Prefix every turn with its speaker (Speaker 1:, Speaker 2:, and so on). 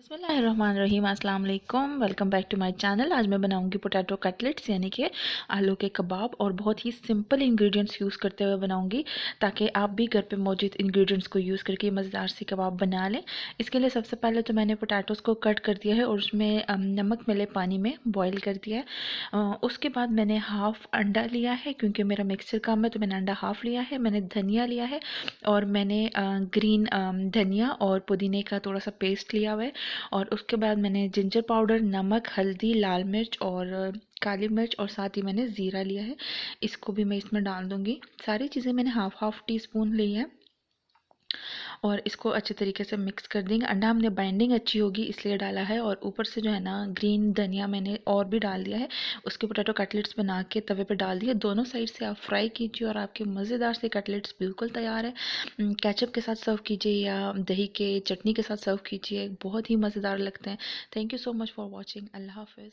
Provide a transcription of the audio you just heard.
Speaker 1: बिस्मिल्लाहिर्रहमानिर्रहीम, अस्सलाम वालेकुम। Welcome back to my channel. आज मैं बनाऊंगी पोटैटो कटलेट्स यानी कि आलू के कबाब, और बहुत ही सिंपल इंग्रेडिएंट्स यूज़ करते हुए बनाऊंगी ताकि आप भी घर पे मौजूद इंग्रेडिएंट्स को यूज़ करके मज़ेदार से कबाब बना लें। इसके लिए सबसे पहले तो मैंने पोटैटोज़ को कट कर दिया है और उसमें नमक मिले पानी में बॉयल कर दिया है। उसके बाद मैंने हाफ़ अंडा लिया है, क्योंकि मेरा मिक्सर कम है तो मैंने अंडा हाफ़ लिया है। मैंने धनिया लिया है और मैंने ग्रीन धनिया और पुदीने का थोड़ा सा पेस्ट लिया हुआ है। और उसके बाद मैंने जिंजर पाउडर, नमक, हल्दी, लाल मिर्च और काली मिर्च और साथ ही मैंने ज़ीरा लिया है। इसको भी मैं इसमें डाल दूँगी। सारी चीज़ें मैंने हाफ़ हाफ़ टी स्पून ली है और इसको अच्छे तरीके से मिक्स कर देंगे। अंडा हमने बाइंडिंग अच्छी होगी इसलिए डाला है, और ऊपर से जो है ना ग्रीन धनिया मैंने और भी डाल दिया है। उसके पोटैटो कटलेट्स बना के तवे पे डाल दिए। दोनों साइड से आप फ्राई कीजिए और आपके मज़ेदार से कटलेट्स बिल्कुल तैयार है। केचप के साथ सर्व कीजिए या दही के चटनी के साथ सर्व कीजिए, बहुत ही मज़ेदार लगते हैं। Thank you so much for watching. अल्लाह हाफ़िज़।